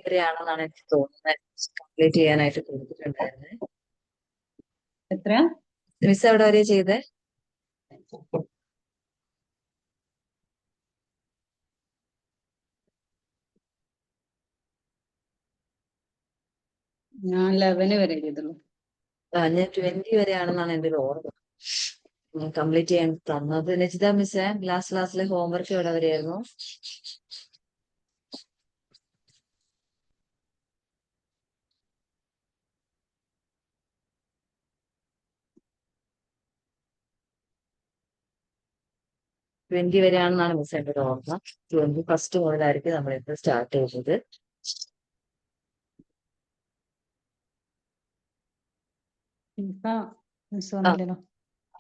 വരെയാണെന്നാണ് എനിക്ക് തോന്നുന്നത്. കംപ്ലീറ്റ് ചെയ്യാനായിട്ട് കൊടുത്തിട്ടുണ്ടായിരുന്നത്. എത്രയാ? മിസ് എവിടെ വരെ ചെയ്തേ? ഞാൻ 11 വരെ ചെയ്തുള്ളൂ. ഞാൻ 20 വരെയാണെന്നാണ് എന്റെ ഒരു ഓർമ്മ. കംപ്ലീറ്റ് ചെയ്യാൻ തന്നത്. നജിത മിസ്സേ, ലാസ്റ്റ് ക്ലാസ്സിലെ ഹോംവർക്ക് എവിടെ വരെയായിരുന്നു? ട്വന്റി വരെയാണെന്നാണ് മിസ് എന്റെ ഒരു ഓർമ്മ. 21 മുതലായിരിക്കും നമ്മൾ ഇന്ന് സ്റ്റാർട്ട് ചെയ്യുന്നത്.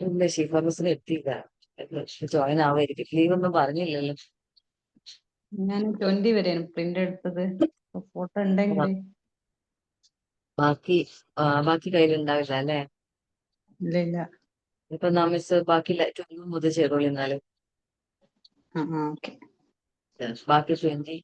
ഇല്ല, ഷീഫ മിസ്സിന് എത്തിയില്ല. ജോയിൻ ആവായിരിക്കും. ലീവ് ഒന്നും പറഞ്ഞില്ലല്ലോ. ഞാൻ 20 വരെയാണ് പ്രിന്റ് എടുത്തത്. ഫോട്ടോ ഉണ്ടെങ്കിൽ. ബാക്കി ബാക്കി കയ്യിലുണ്ടാവില്ല അല്ലേ? ഇല്ല ഇല്ല. ഇപ്പൊ മിസ് ബാക്കി 12 മുതൽ ചെയ്തോളൂ എന്നാലും. ഓക്കെ. ബാക്കി 20.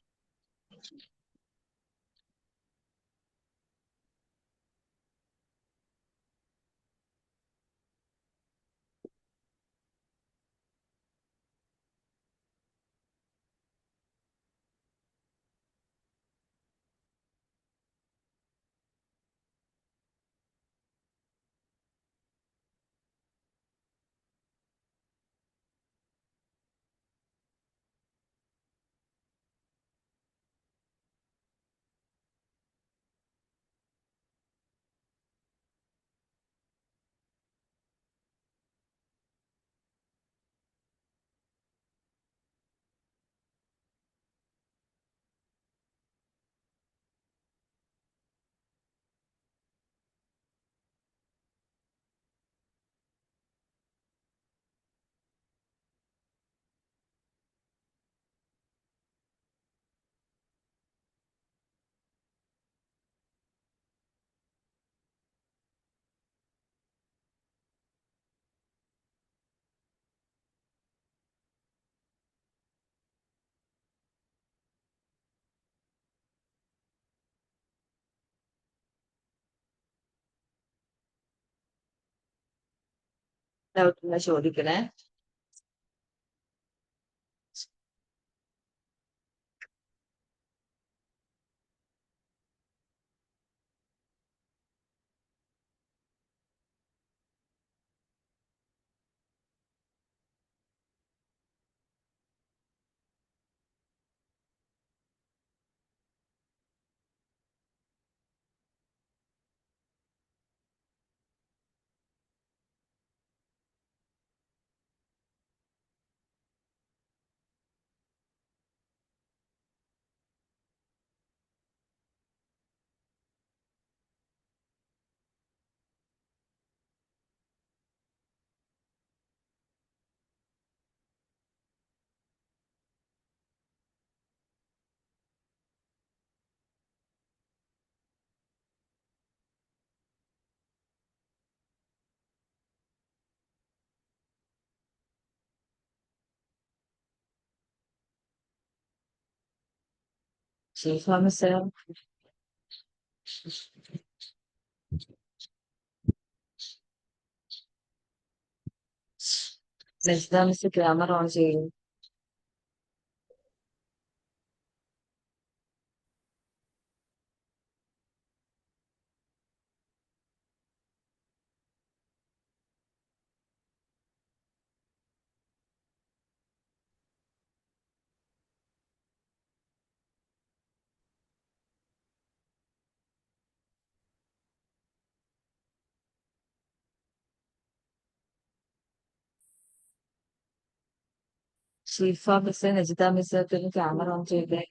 ഡൗട്ട് ചോദിക്കണേ. Sheefa miss, Najitha miss camera on ചെയ്യും. ഷീഫ മിസ്, നജിത മിസ് ഒക്കെ ക്യാമറ ഓൺ ചെയ്തേ.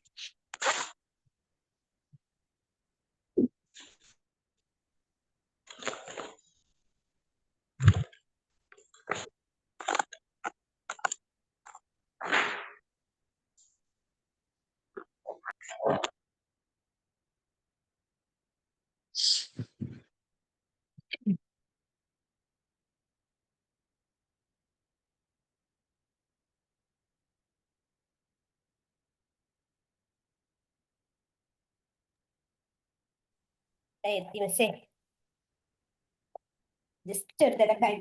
എത്തി മിസ്സേ. ജസ്റ്റ് ഒരു തിരക്കായി.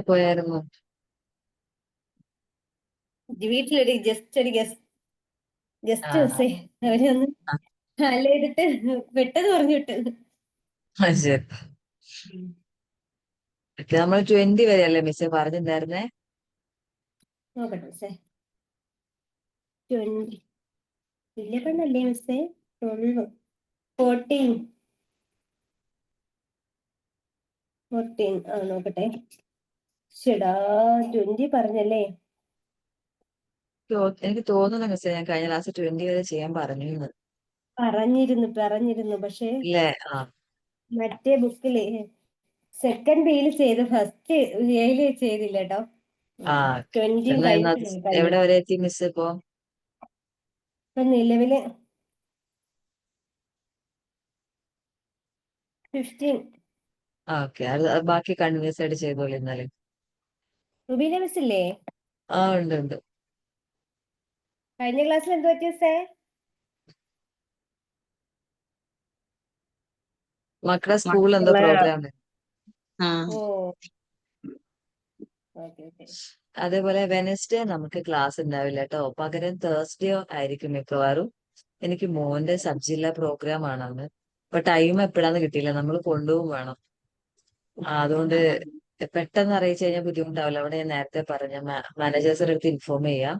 പോയായിരുന്നു. വീട്ടിലൊരു ജസ്റ്റ് ഒരു ഗസ്റ്റ് ആ മിസ്സേ. അവരൊന്ന് ആ, അല്ല ചെയ്തിട്ട് പെട്ടെന്ന് പറഞ്ഞു വിട്ടു. ശരി. നമ്മൾ 20 വരെയല്ലേ മിസ്സേ പറഞ്ഞിട്ടുണ്ടായിരുന്നേ? നോക്കട്ടെ മിസ്സേ. 20 വലിയ പെണ്ണല്ലേ മിസ്സേ? 12 14 ആ നോക്കട്ടെ. ശടാ 20 പറഞ്ഞല്ലേ? എനിക്ക് തോന്നുന്നു മിസ്സേ ഞാൻ കഴിഞ്ഞ ക്ലാസ് 20 വരെ ചെയ്യാൻ പറഞ്ഞു എന്ന്. പറഞ്ഞിരുന്നു പക്ഷെ ഇല്ലേ? ആ മറ്റേ ബുക്കില് സെക്കൻഡ് പേയിൽ ചെയ്ത് ഫസ്റ്റ് ഏയില് ചെയ്തില്ല കേട്ടോ. ആ 20 എന്നാ കഴിഞ്ഞിട്ടില്ല കഴിഞ്ഞു. എവിടെ വരെ എത്തി മിസ് ഇപ്പോ? ഇപ്പൊ നിലവില് 15. ഓക്കെ, അത് ബാക്കി കണ്ടിന്യൂസ് ആയിട്ട് ചെയ്തോളൂ എന്നാല്. റുബീന മിസ് ഇല്ലേ? ആ ഉണ്ട് ഉണ്ട്. കഴിഞ്ഞ ക്ലാസ്സിൽ എന്ത് പറ്റിയ മിസ്സേ? മക്കളുടെ സ്കൂളിൽ എന്തോ മക്കളെ പ്രോഗ്രാം. ആ ഓ ഓക്കെ ഓക്കെ. അതേപോലെ വെനസ്ഡേ നമുക്ക് ക്ലാസ് ഉണ്ടാവില്ല കേട്ടോ. പകരം തേഴ്സ്ഡേ ആയിരിക്കും മിക്കവാറും. എനിക്ക് മോന്റെ സബ് ജില്ലാ പ്രോഗ്രാം ആണ് അന്ന്. അപ്പൊ ടൈം എപ്പോഴാന്ന് കിട്ടിയില്ല, നമ്മൾ കൊണ്ടുപോകും വേണം. അതുകൊണ്ട് ആ, പെട്ടെന്ന് അറിയിച്ചു കഴിഞ്ഞാൽ ബുദ്ധിമുട്ടാവില്ല. അവിടെ ഞാൻ നേരത്തെ പറഞ്ഞ മാനേജേഴ്സിന്റെ അടുത്ത് ഇൻഫോം ചെയ്യാം.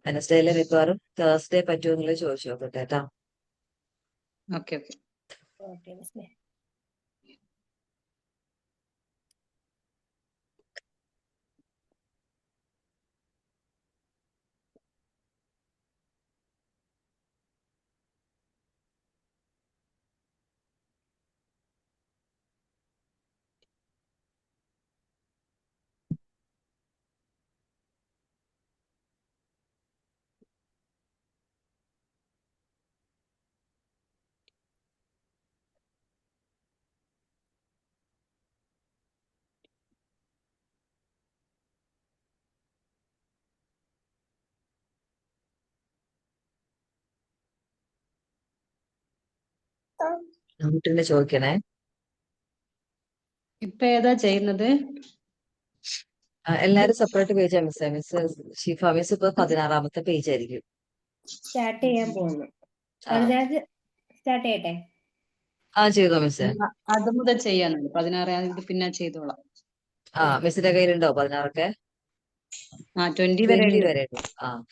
വെനസ്ഡേയിലെ മിക്കവാറും തേഴ്സ്ഡേ പറ്റുമോ എന്നുള്ളത് ചോദിച്ചു നോക്കട്ടെ കേട്ടോ. Okay okay. ഓക്കെ മിസ്സേ. കുട്ടീനെ ചോദിക്കണേ. ഇപ്പൊ ഏതാ ചെയ്യുന്നത്? എല്ലാരും സെപ്പറേറ്റ് പേജാ മിസ്. മിസ് ഷിഫ മിസ് ഇപ്പൊ 16ാമത്തെ പേജ് ആയിരിക്കും. സ്റ്റാർട്ട് ചെയ്യാൻ പോകുന്നു. ആ സ്റ്റാർട്ട് ചെയ്യട്ടെ? ചെയ്തോ മിസ്സേ. അത് മുതൽ ചെയ്യാനുണ്ട്. 16 ഇത് പിന്നെ ചെയ്തോളാം. മിസ്സിന്റെ കയ്യിലുണ്ടോ 16ഒക്കെ? 20 വരെ 20 ഉണ്ട്. വരെ ഉണ്ട്.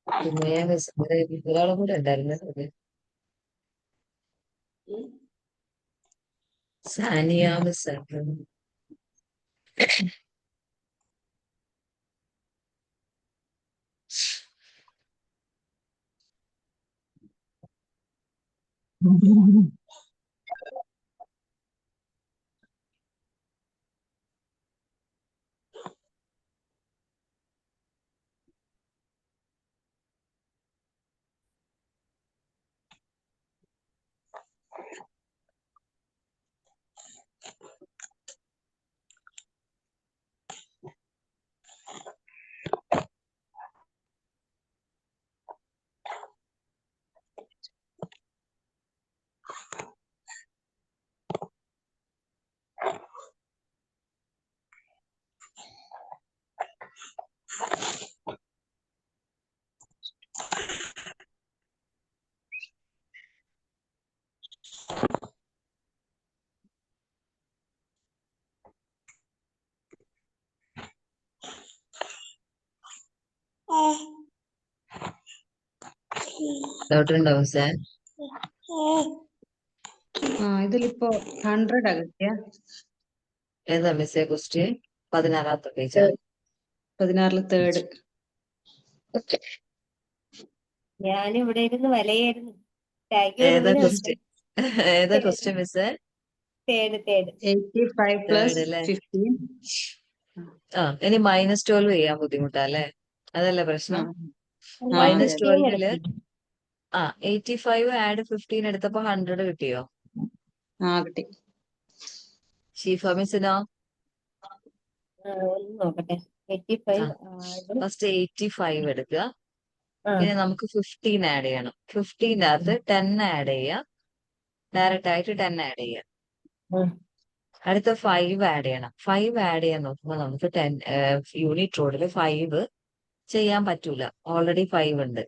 പിന്നെ മിസ് ഒരാളും കൂടെ ഉണ്ടായിരുന്നു. സാനിയ മിസ്. ഡൗട്ട് ഉണ്ടോ മിസ്സേ? ഇതിലിപ്പോ 100 കിട്ടിയ ഏതാ മിസ്സേ ക്വസ്റ്റ്യൻ? 16ാമത്തെ പേജാ? 16 തേർഡ്. ഞാൻ ഇവിടെ ഇരുന്ന് വലയായിരുന്നു. ഏതാ ക്വസ്റ്റ്യൻ? ഏതാ ക്വസ്റ്റ്യൻ മിസ്സേ? തേട് 85 തേർഡ് + അല്ലേ? 15. ഇനി -12 ചെയ്യാൻ ബുദ്ധിമുട്ടാ അല്ലേ? അതല്ലേ പ്രശ്നം? അതെ, അതെ. -12ല് 85 ആഡ് 15 എടുത്തപ്പോ 100 കിട്ടിയോ? കിട്ടി. ഷീഫ മിസ്സിനോ? ഒന്ന് നോക്കട്ടെ. 85 ഫസ്റ്റ് 85 എടുക്കുക. ആ പിന്നെ നമുക്ക് 15 ആഡ് ചെയ്യണം. 15-അകത്ത് 10 ആഡ് ചെയ്യുക. ഡയറക്റ്റ് ആയിട്ട് 10 ആഡ് ചെയ്യുക. ഉം. അടുത്ത 5 ആഡ് ചെയ്യണം. 5 ആഡ് ചെയ്യാൻ നോക്കുമ്പോൾ നമുക്ക് 10 യൂണിറ്റ് റോഡിൽ 5 ചെയ്യാൻ പറ്റൂല. ഓൾറെഡി 5 ഉണ്ട്.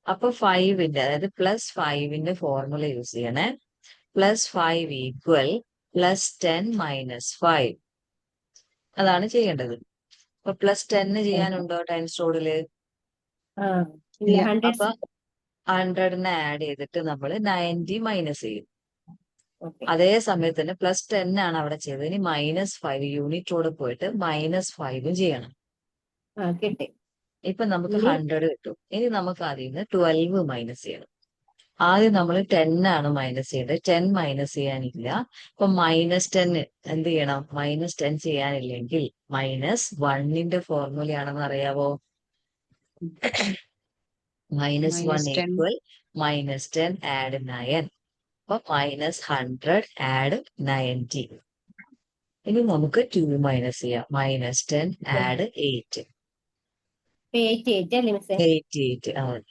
അപ്പൊ 5ന്റെ അതായത് +5ന്റെ ഫോർമുല യൂസ് ചെയ്യണേ. +5 = +10 - 5. അതാണ് ചെയ്യേണ്ടത്. അപ്പൊ +10 ചെയ്യാനുണ്ടോ ടൈംസ് റോഡില്? ആ ഇല്ല, ഇല്ല. 100. അപ്പൊ 100നെ ആഡ് ചെയ്തിട്ട് നമ്മൾ 90 മൈനസ് ചെയ്യും. ഓക്കെ. അതേ സമയത്ത് തന്നെ +10 ആണ് അവിടെ ചെയ്തത്. ഇനി -5 യൂണിറ്റ് റോഡ് പോയിട്ട് -5 ചെയ്യണം. കിട്ടി. ഇപ്പൊ നമുക്ക് ഇനി 100 കിട്ടും. ഇനി നമുക്ക് അതിൽ നിന്ന് 12 മൈനസ് ചെയ്യണം. ആദ്യം നമ്മൾ 10 ആണ് മൈനസ് ചെയ്യേണ്ടത്. 10 മൈനസ് ചെയ്യാനില്ല. അപ്പൊ -10 എന്ത് ചെയ്യണം? -10 ചെയ്യാനില്ലെങ്കിൽ -1ന്റെ ഫോർമുലയാണെന്ന് അറിയാവോ? -1 -10. = -10 ആഡ് 9. അപ്പൊ -100 ആഡ് 90. ഇനി നമുക്ക് 2 മൈനസ് ചെയ്യാം. -10 ആഡ് 8. 88 അല്ലേ മിസ്സേ? 88. ആണ്.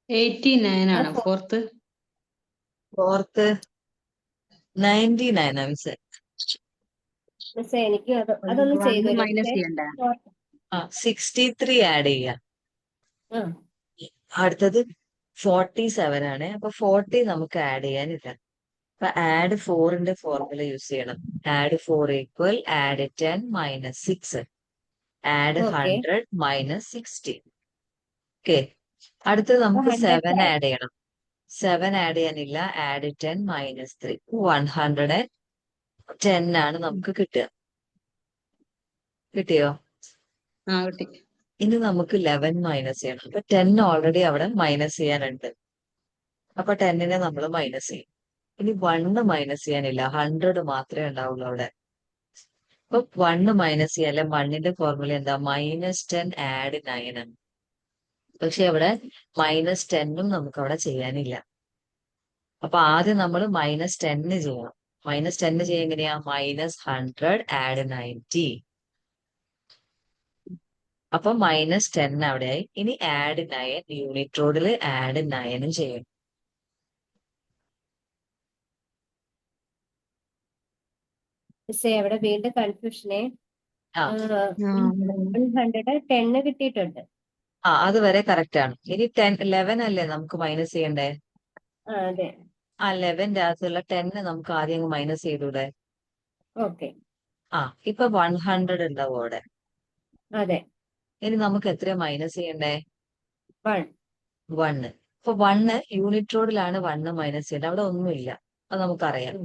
-89 ആണ് ഫോർത്ത്. ഫോർത്ത് 99 ആ മിസ്സേ. മിസ്സേ എനിക്ക് അതൊന്ന് ചെയ്തു തരുമോ മൈനസ് മിസ്സേ? ചെയ്യണ്ടേ? 63 ആഡ് ചെയ്യാം. ആ അടുത്തത് 47 ആണ്. അപ്പൊ 40 നമുക്ക് ആഡ് ചെയ്യാനില്ല. അപ്പൊ ആഡ് 4ന്റെ ഫോർമുല യൂസ് ചെയ്യണം. Add 4 = add 10 - 6. Add okay. 100 - 60. Okay. അടുത്തത് നമുക്ക് 7 ആഡ് ചെയ്യണം. 7 ആഡ് ചെയ്യാനില്ല. ആഡ് 10 - 3. 110 ആണ് നമുക്ക് കിട്ടുക. കിട്ടിയോ? കിട്ടി. ഇനി നമുക്ക് 11 മൈനസ് ചെയ്യണം. അപ്പൊ 10 ഓൾറെഡി അവിടെ മൈനസ് ചെയ്യാനുണ്ട്. അപ്പൊ 10നെ നമ്മൾ മൈനസ് ചെയ്യും. ഇനി 1 മൈനസ് ചെയ്യാനില്ല. 100 മാത്രമേ ഉണ്ടാവുള്ളൂ അവിടെ. അപ്പൊ 1 മൈനസ് ചെയ്യാൻ 1ന്റെ ഫോർമുല എന്താ? -10 ആഡ് 9 ആണ്. പക്ഷെ അവിടെ -10ഉം നമുക്ക് അവിടെ ചെയ്യാനില്ല. അപ്പൊ ആദ്യം നമ്മൾ -10 ചെയ്യണം. -10 ചെയ്യാൻ എങ്ങനെയാ? -100 ആഡ് 90. അപ്പൊ -10 അവിടെയായി. ഇനി ആഡ് 9 യൂണിറ്റ് റോഡിൽ ആഡ് 9ഉം ചെയ്യും. മിസ്സേ അവിടെ വീണ്ടും കൺഫ്യൂഷനെ. ആ 110 കിട്ടിയിട്ടുണ്ട്. അതുവരെ കറക്റ്റ് ആണ്. ഇനി 11 അല്ലേ നമുക്ക് മൈനസ് ചെയ്യണ്ടേ? അതെ. 11ന്റെ അകത്തുള്ള 10 നമുക്ക് ആദ്യം മൈനസ് ചെയ്തൂടെ? ഓക്കെ. ഇപ്പൊ 100 ഉണ്ടാവും അവിടെ. അതെ. ഇനി നമുക്ക് എത്ര മൈനസ് ചെയ്യണ്ടേ? 1. 1. അപ്പൊ 1 യൂണിറ്റ് റോഡിലാണ് 1 മൈനസ് ചെയ്യേണ്ടത്. അവിടെ ഒന്നുമില്ല. അത് നമുക്കറിയാം.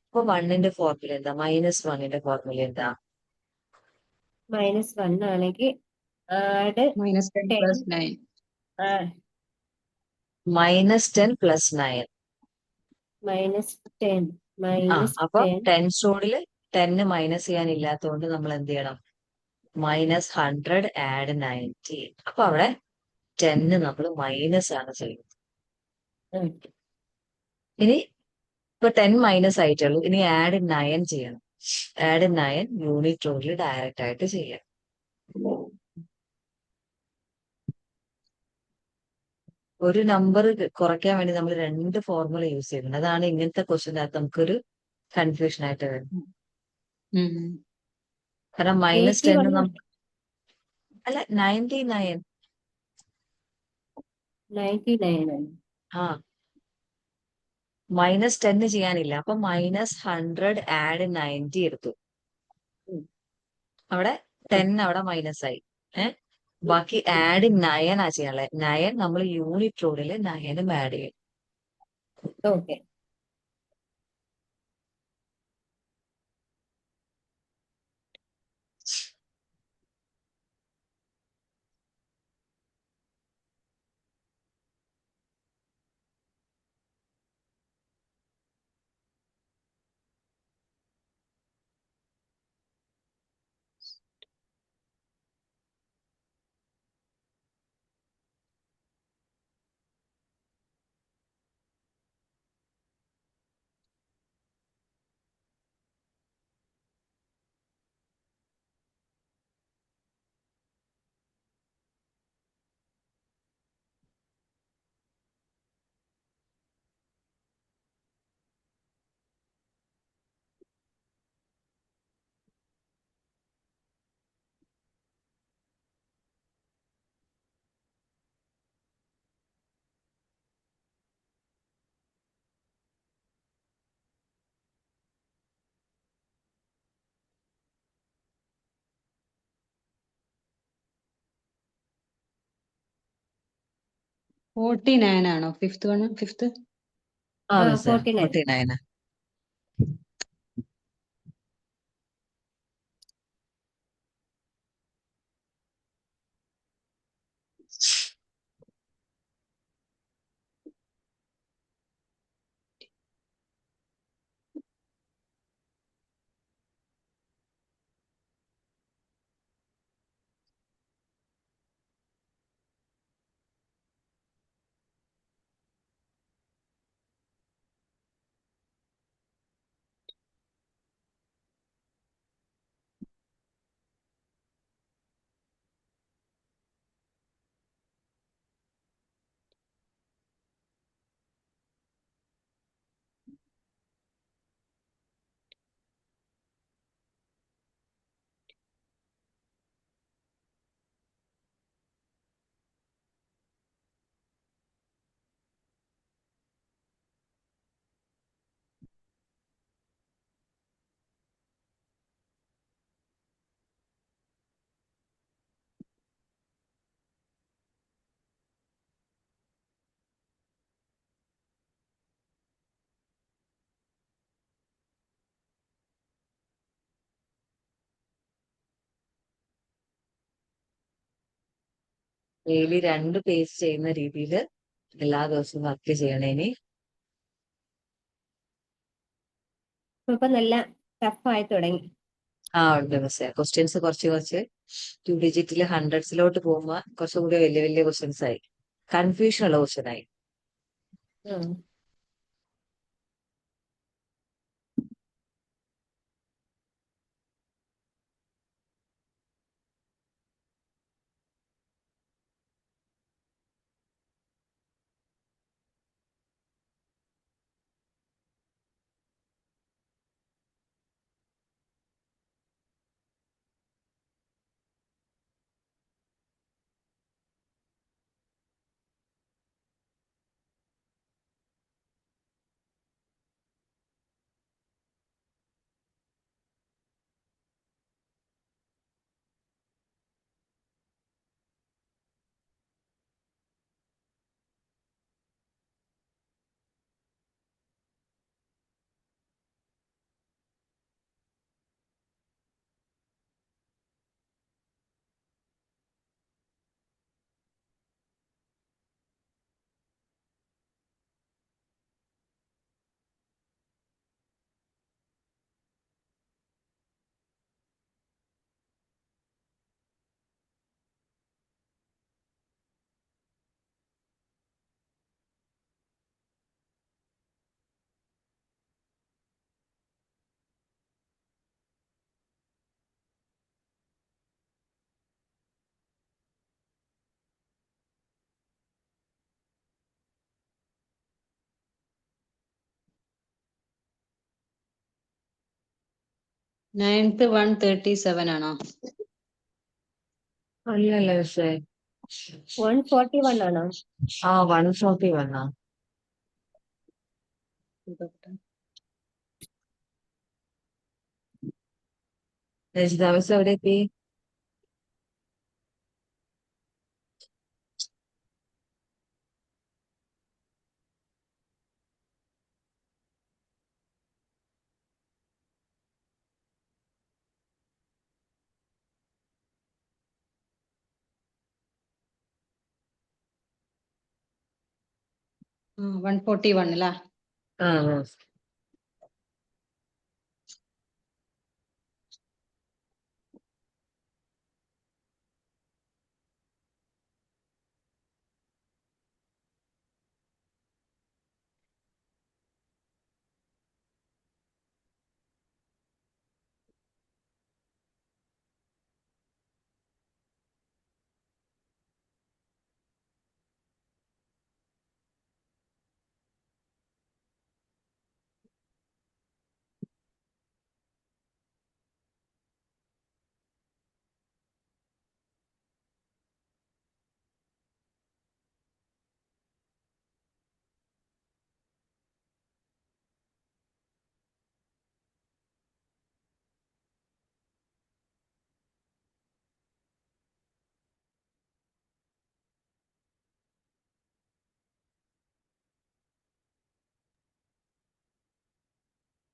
അപ്പൊ 1ന്റെ ഫോർമുല എന്താ? -1ന്റെ ഫോർമുല എന്താ? -1 ആണെങ്കിൽ ആഡ് -10 + 9. -10 + 9. -10 മൈനസ് അപ്പൊ 10. 10 ടെന്ന് മൈനസ് ചെയ്യാനില്ലാത്തതുകൊണ്ട് നമ്മൾ എന്ത് ചെയ്യണം? -100 ആഡ് 90. അപ്പൊ അവിടെ 10 നമ്മൾ മൈനസ് ആണ് ചെയ്യുന്നത്. ഇനി ഇപ്പൊ 10 മൈനസ് ആയിട്ടുള്ളൂ. ഇനി ആഡ് 9 ചെയ്യണം. ആഡ് 9 യൂണിറ്റ് റൂളിൽ ഡയറക്റ്റ് ആയിട്ട് ചെയ്യാം. ഒരു നമ്പർ കുറയ്ക്കാൻ വേണ്ടി നമ്മൾ 2 ഫോർമുല യൂസ് ചെയ്യുന്നുണ്ട്. അതാണ് ഇങ്ങനത്തെ ക്വസ്റ്റിനകത്ത് നമുക്കൊരു കൺഫ്യൂഷൻ ആയിട്ട് വരുന്നത്. കാരണം -10 81. അല്ല 99. 99 ആണ്. ആ -10 ചെയ്യാനില്ല. അപ്പൊ -100 ആഡ് 90 എടുത്തു. അവിടെ 10 അവിടെ മൈനസ് ആയി. ബാക്കി ആഡ് 9 ആ ചെയ്യാനുള്ളത്. 9 നമ്മൾ യൂണിറ്റ് റൂളിൽ 9 ആഡ് ചെയ്യും. ഓക്കെ. ആണോ ഫിഫ്ത്ത്? ആ 49. 49. ഡെയിലി 2 പേജ് ചെയ്യുന്ന രീതിയിൽ എല്ലാ ദിവസവും വർക്ക് ചെയ്യണേ. ഇനി ഇപ്പൊ നല്ല ടഫായി തുടങ്ങി. ഉണ്ട് മിസ്സേ. ക്വസ്റ്റ്യൻസ് കുറച്ച് 2 ഡിജിറ്റിൽ ഹൺഡ്രഡ്സിലോട്ട് പോകുമ്പോ കുറച്ചുകൂടി വലിയ വലിയ ക്വസ്റ്റ്യൻസ് ആയി. കൺഫ്യൂഷൻ ഉള്ള ക്വസ്റ്റ്യൻ ആയി. 9th 137 ആണോ? അല്ലല്ലോ മിസ്സേ. 141 ആണോ? 141 ആ. രജിത മിസ് എവിടെ എത്തി? ആ 141 അല്ലേ? ആ.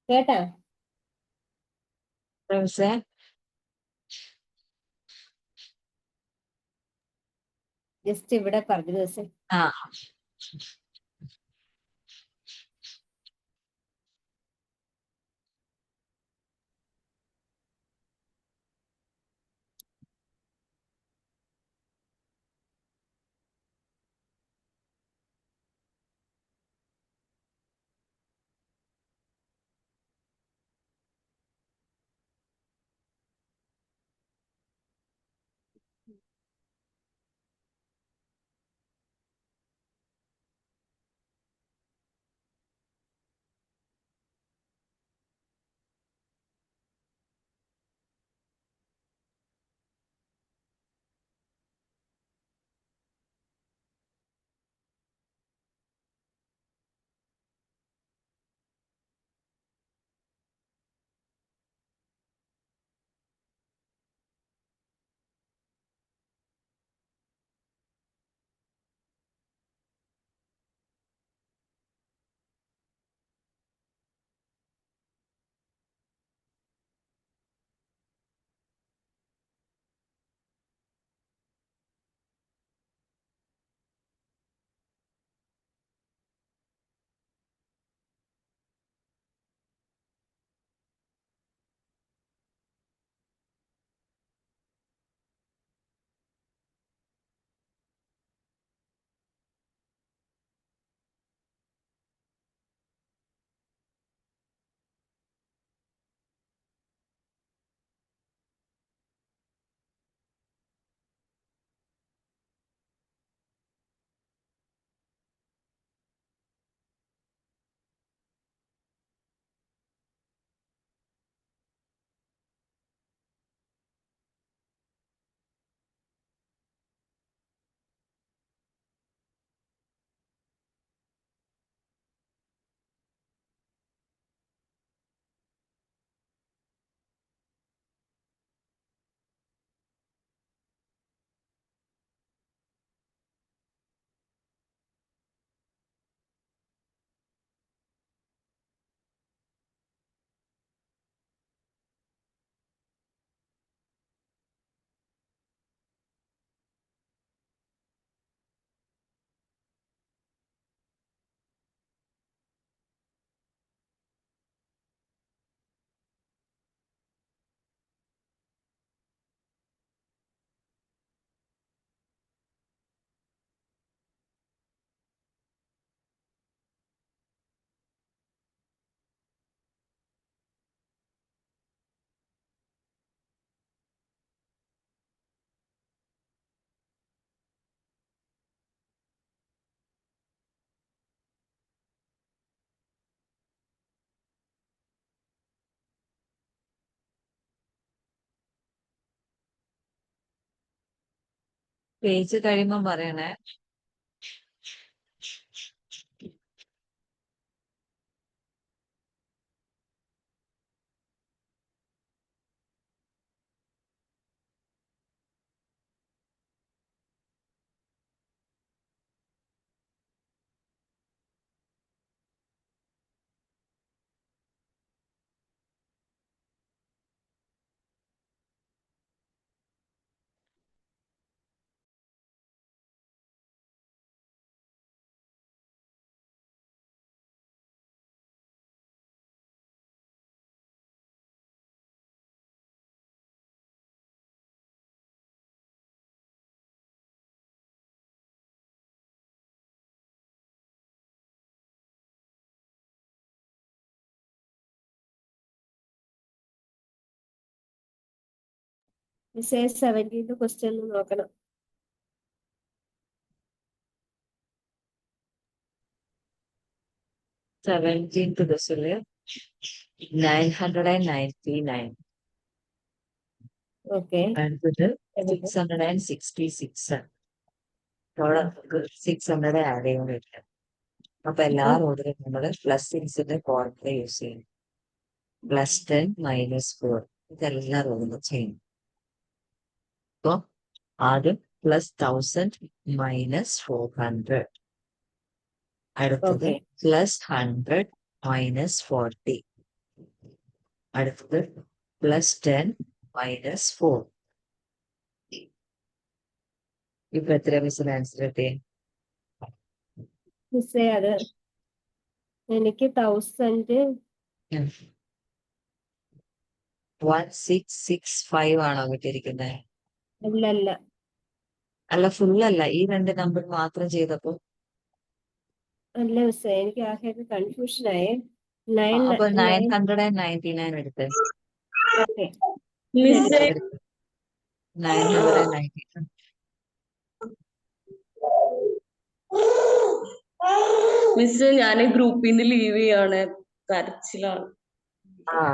കേട്ടാ? മിസ്സേ ജസ്റ്റ് ഇവിടെ പറഞ്ഞു ദിവസം. ആ. പേജ് കഴിയുമ്പം പറയണേ. മിസ്സേ 17th ക്വസ്റ്റ്യൻ നോക്കണം. 17th ക്വസ്റ്റ്യനില് 999. ഓക്കെ. അടുത്തത് 666. അവിടെ 600 ആഡ് ചെയ്യാൻ പറ്റില്ല. അപ്പൊ എല്ലാ റോഡിലും നമ്മള് +6ന്റെ ഫോർമുല യൂസ് ചെയ്യും. +10 -4 ഇതെല്ലാ റോഡിലും ചെയ്യും. അപ്പൊ ആദ്യം +1000 -400. അടുത്തത് ഓക്കെ. +100 -40. അടുത്തത് +10 -4. ഇപ്പൊ എത്ര മിസ്സിന് ആൻസർ കിട്ടി? മിസ്സേ അത് എനിക്ക് 1000 1665 ആണോ കിട്ടിയിരിക്കുന്നത്? അല്ലല്ല. അല്ല, ഫുൾ അല്ല, ഈ 2 നമ്പർ മാത്രം ചെയ്തപ്പോ. അല്ല മിസ്സേ, എനിക്ക് ആകെ കൺഫ്യൂഷൻ ആയേ. അപ്പൊ 999 എടുത്ത്. ഓക്കെ. മിസ്സേ 999. മിസ്സേ ഞാൻ ഗ്രൂപ്പിൽ നിന്ന് ലീവ് ചെയ്യാണ്, കരച്ചിലാണ്. ആ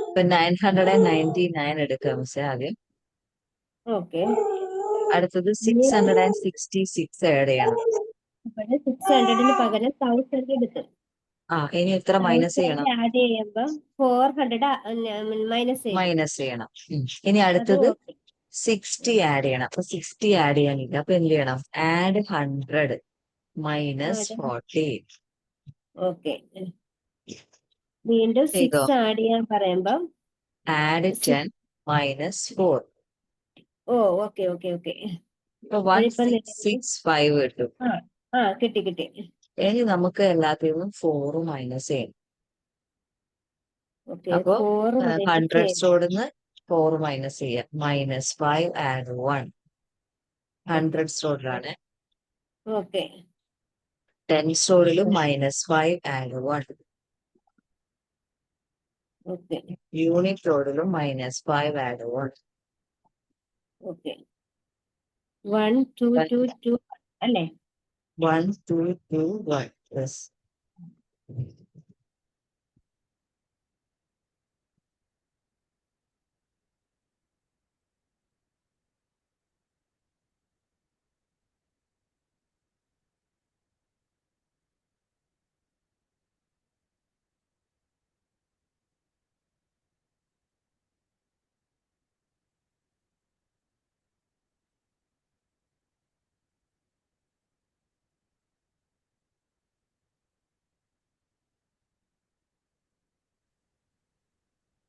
ഇപ്പൊ 999 എടുക്കാം മിസ്സേ ആദ്യം. ഓക്കെ. അടുത്തത് 666 ആഡ് ചെയ്യണം. അപ്പോൾ 600ന് പകരം 1000 എടുത്തു. ഇനി എത്ര മൈനസ് 1000 ചെയ്യണം? ആഡ് ചെയ്യുമ്പോ 400 മൈനസ് ചെയ്തു. മൈനസ് ചെയ്യണം. ഇനി അത് അടുത്തത് ഓക്കെ. 60 ആഡ് ചെയ്യണം. അപ്പൊ 60 ആഡ് ചെയ്യാനില്ല. അപ്പൊ എന്ത് ചെയ്യണം? ആഡ് 100 -40. ഓക്കെ. വീണ്ടും ചെയ്തോ? 6 ആഡ് ചെയ്യാൻ പറയുമ്പോ ആഡ് 10 -4. ഓ ഓക്കെ ഓക്കെ ഓക്കെ. ഇപ്പൊ ഇതിപ്പോ 1665 കിട്ടും. കിട്ടി കിട്ടി. ഇനി നമുക്ക് എല്ലാത്തിൽ നിന്നും 4 മൈനസ് ചെയ്യണം. ഓക്കെ. അപ്പൊ 4 100 സ്റ്റോറിന്ന് 4 മൈനസ് ചെയ്യാം. -5 ആഡ് 1. 100 സ്റ്റോറിലാണ്. ഓക്കെ. 10 സ്റ്റോറിലും -5 ആഡ് 1. ഓക്കെ. യൂണിറ്റ് റോഡിലും -5 ആഡ് 1. ഓക്കെ. 1 2 2 2 അല്ലേ? 1 2 2 1. യെസ്.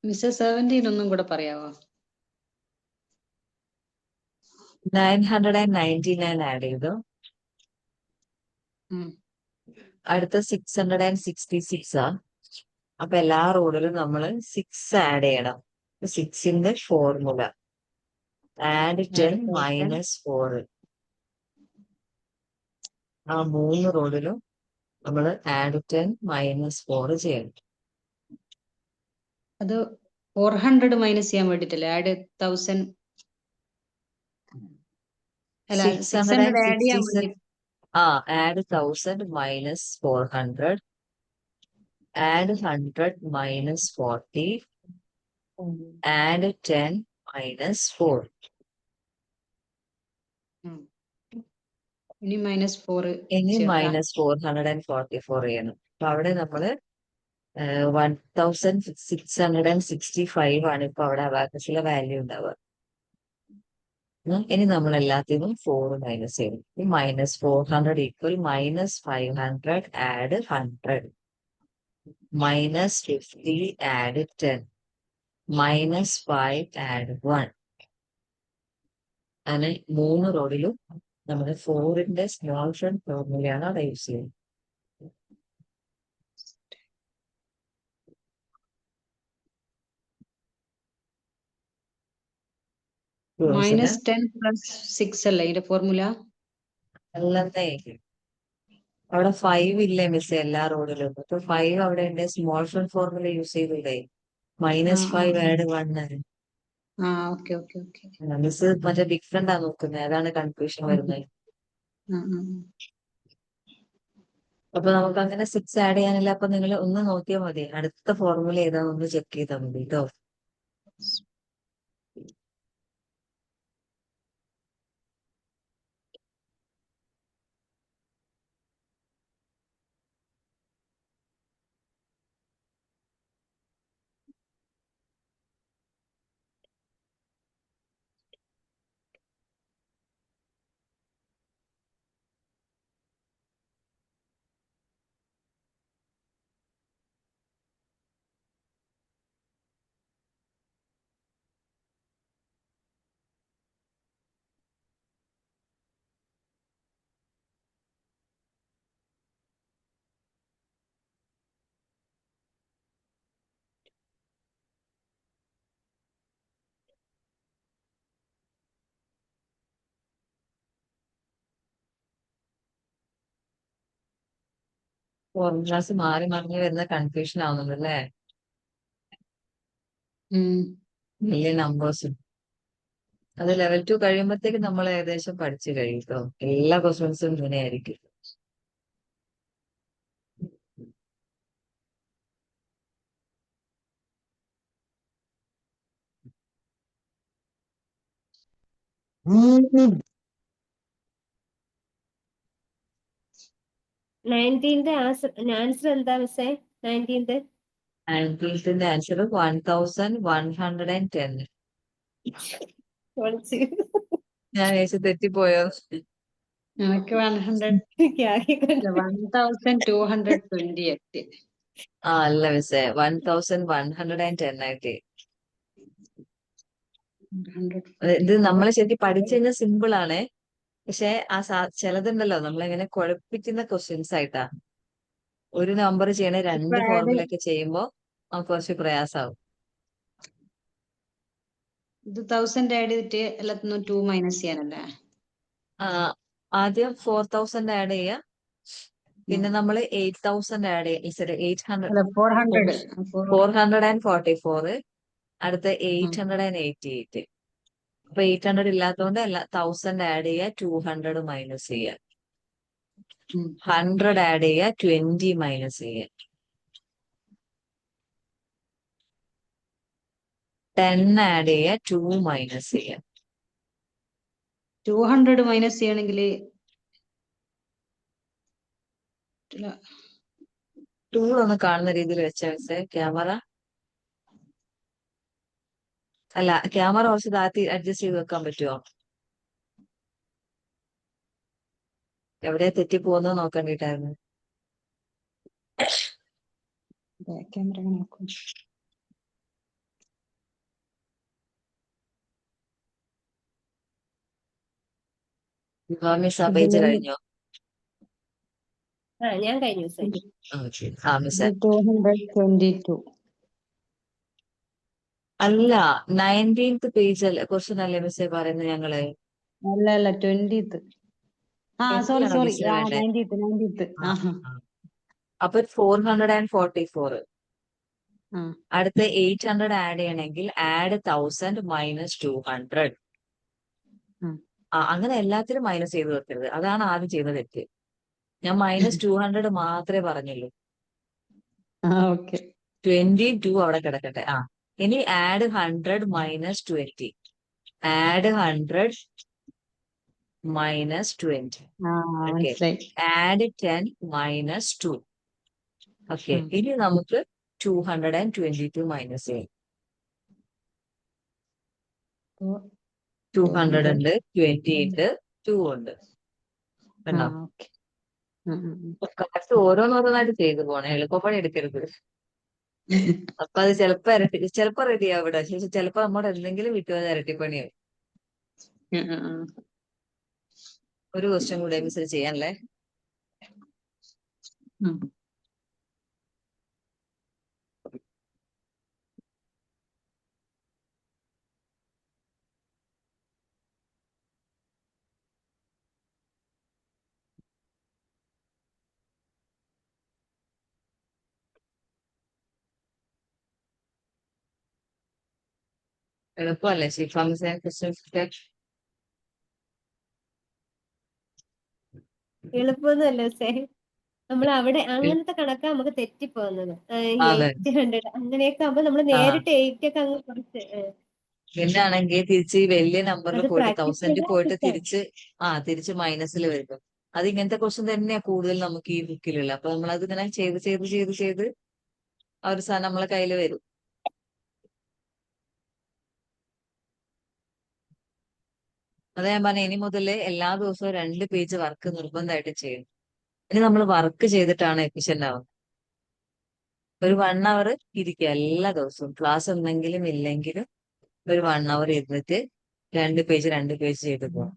മിസ്സേ 17 ഒന്നും കൂടെ പറയാവോ? 999 ആഡ് ചെയ്തു. ഉം. അടുത്ത 666 അപ്പൊ എല്ലാ റോഡിലും നമ്മൾ 6 ആഡ് ചെയ്യണം. 6ന്റെ ഫോർമുല ആഡ് 10 -4. ആ 3 റോഡിലും നമ്മൾ ആഡ് 10 -4 ചെയ്യണം. അത് 400 മൈനസ് ചെയ്യാൻ വേണ്ടിട്ടല്ലേ ആഡ് 1000? അല്ല 600 ആഡ് ചെയ്യാൻ 666 വേണ്ടി. ആഡ് 1000 -400. ആഡ് 100 -40. ആഡ് 10 -4. ഇനി -4 ഇനി ചേർക്കാം. -444 ചെയ്യണം. അപ്പൊ അവിടെ നമ്മള് 1665 ആണ് ഇപ്പൊ അവിടെ അബാക്കസിലെ വാല്യൂ ഉണ്ടാവുക. ഇനി നമ്മൾ എല്ലാത്തിനും 4 മൈനസ് ചെയ്യും. -400 ഈക്വൽ -500 ആഡ് 100 -50 ആഡ് 10 -5 ആഡ് 1. അങ്ങനെ 3 റോഡിലും നമ്മുടെ 4ന്റെ സ്മോൾ ഫ്രണ്ട് ഫോർമുലയാണ് അവിടെ യൂസ് ചെയ്യുന്നത്. -10 + 6 അല്ലേ ഇതിന്റെ ഫോർമുല? അല്ലെന്നേ, അവിടെ 5 ഇല്ലേ മിസ് എല്ലാ റോഡിലും. അപ്പൊ 5 അവിടെ ഉണ്ട്. സ്മോൾ ഫ്രണ്ട് ഫോർമുല യൂസ് ചെയ്തൂടെ? -5 add 1. Okay okay okay. Miss മറ്റേ ബിഗ് ഫ്രണ്ടാ നോക്കുന്നത്, അതാണ് കൺഫ്യൂഷൻ വരുന്നത്. അപ്പൊ നമുക്ക് അങ്ങനെ 6 ആഡ് ചെയ്യാനില്ല. അപ്പൊ നിങ്ങൾ ഒന്ന് നോക്കിയാൽ മതി, അടുത്ത ഫോർമുല ഏതാണെന്ന് ചെക്ക് ചെയ്താൽ മതി കേട്ടോ. ഫോർമുലാസ് മാറി മറിഞ്ഞ് വരുന്ന കൺഫ്യൂഷൻ ആവുന്നുണ്ട് അല്ലേ? വലിയ നമ്പേഴ്സും. അത് ലെവൽ 2 കഴിയുമ്പോഴത്തേക്ക് നമ്മൾ ഏകദേശം പഠിച്ചു കഴിയും കേട്ടോ. എല്ലാ ക്വസ്റ്റ്യൻസും ഇങ്ങനെയായിരിക്കും. നയൻറ്റീൻത് ആൻസർ എന്താ മിസ്സേ? 19th 19th answer 1110. ഞാൻ ഏകദേശം തെറ്റിപ്പോയോ? എനിക്ക് 1228. അല്ല മിസ്സേ, 1110 ആയിട്ട്. ഇത് നമ്മൾ ശരിക്കും പഠിച്ചു കഴിഞ്ഞാൽ സിമ്പിൾ ആണ്. പക്ഷെ ചിലതുണ്ടല്ലോ നമ്മളെങ്ങനെ കുഴപ്പിക്കുന്ന ക്വസ്റ്റ്യൻസ് ആയിട്ടാ. ഒരു നമ്പർ ചെയ്യണ 2 ഫോർമുല ഒക്കെ ചെയ്യുമ്പോ നമുക്ക് കുറച്ച് പ്രയാസമാവും. ഇത് 1000 ആഡ് ചെയ്തിട്ട് എല്ലാത്തിനും 2 മൈനസ് ചെയ്യാനല്ലേ? ആദ്യം 4000 ആഡ് ചെയ്യുക, പിന്നെ നമ്മൾ 8000 ആഡ് ചെയ്യുക. 444, അടുത്ത 888. അപ്പൊ 800 ഇല്ലാത്തതുകൊണ്ട് 1000 ആഡ് ചെയ്യുക, 200 മൈനസ് ചെയ്യുക, 100 ആഡ് ചെയ്യുക, 20 മൈനസ് ചെയ്യുക, 10 ആഡ് ചെയ്യുക, 2 മൈനസ് ചെയ്യുക. 200 മൈനസ് ചെയ്യണമെങ്കിൽ ടൂൾ ഒന്ന് കാണുന്ന രീതിയിൽ വെച്ചാൽ ക്യാമറ അല്ല, ക്യാമറ കുറച്ച് താത്തി അഡ്ജസ്റ്റ് ചെയ്ത് വെക്കാൻ പറ്റുമോ? എവിടെ തെറ്റിപ്പോകുന്നത് നോക്കേണ്ടിട്ടായിരുന്നു. ക്യാമറ നോക്കും. മിസ് പേജ് കഴിഞ്ഞോ? ഞാൻ കഴിഞ്ഞു മിസ്സേ. മിസ് 222. അല്ല, 19th പേജ് അല്ലേ ക്വസ്റ്റ്യൻ അല്ലേ മിസ്സേ പറയുന്നത് ഞങ്ങള്? അല്ല 20th. Sorry 19th. അപ്പൊ 444. അടുത്ത 800 ആഡ് ചെയ്യണമെങ്കിൽ ആഡ് 1000 മൈനസ് 200. അങ്ങനെ എല്ലാത്തിനും മൈനസ് ചെയ്ത് വെക്കരുത്. അതാണ് ആദ്യം ചെയ്യുന്ന തെറ്റ്. ഞാൻ -200 മാത്രമേ പറഞ്ഞുള്ളൂ. 22 അവിടെ കിടക്കട്ടെ. ഇനി add 100 minus 20. Add 100 minus 20. Okay, മനസ്സിലായി. Add 10 minus 2. ഓക്കെ, ഉം. ഇനി നമുക്ക് 222 മൈനസ് ചെയ്യാം. 200 ഉണ്ട്, 20 ഉണ്ട്, 2 ഉണ്ട്. കണ്ടോ? ഓക്കെ. കറക്റ്റ് ഓരോന്നോരോന്നായിട്ട് ചെയ്തു പോണേ, എളുപ്പപ്പണി എടുക്കരുത്. അപ്പൊ അത് ചിലപ്പോ റെഡിയാവും ഇവിടെ, പക്ഷെ ചിലപ്പോ നമ്മുടെ എന്തെങ്കിലും വിട്ടുപോയത് ഇരട്ടിപ്പണിയാവും. ഒരു ക്വസ്റ്റ്യൻ കൂടെ മിസ് ചെയ്യാനല്ലേ. എളുപ്പമല്ലേ ഷിഫ മിസ്സിനെ ക്വസ്റ്റ്യൻ? എളുപ്പമൊന്നുമല്ല മിസ്സേ. നമ്മൾ അവിടെ അങ്ങനത്തെ കണക്കാ നമുക്ക് തെറ്റിപ്പോകുന്നത്. അതെ. 800 അങ്ങനെയൊക്കെ ആകുമ്പോ നമ്മൾ ആ, നേരിട്ട് 8 ഒക്കെ അങ്ങ് കൊടുത്ത് പിന്നാണെങ്കിൽ തിരിച്ച് ഈ വലിയ നമ്പറിൽ അത് പോയിട്ട് പ്രാക്ടീസ് 1000 ചെയ്താൽ പോയിട്ട് കിട്ടും. തിരിച്ച് മൈനസിൽ വരും. അത് ഇങ്ങനത്തെ ക്വസ്റ്റ്യൻ തന്നെയാ കൂടുതൽ നമുക്ക് ഈ ബുക്കിലുള്ള. അപ്പൊ നമ്മളത് ഇങ്ങനെ ചെയ്ത് ആ ഒരു സാധനം നമ്മളെ കയ്യിൽ വരും. അതാ ഞാൻ പറഞ്ഞ, ഇനി മുതൽ എല്ലാ ദിവസവും 2 പേജ് വർക്ക് നിർബന്ധമായിട്ട് ചെയ്യും. ഇനി നമ്മൾ വർക്ക് ചെയ്തിട്ടാണ് എഫിഷ്യന്റ് ആവുന്നത്. ഒരു 1 അവർ ഇരിക്കുക എല്ലാ ദിവസവും, ക്ലാസ് ഉണ്ടെങ്കിലും ഇല്ലെങ്കിലും ഒരു 1 അവർ ഇരുന്നിട്ട് 2 പേജ് ചെയ്ത് പോകണം.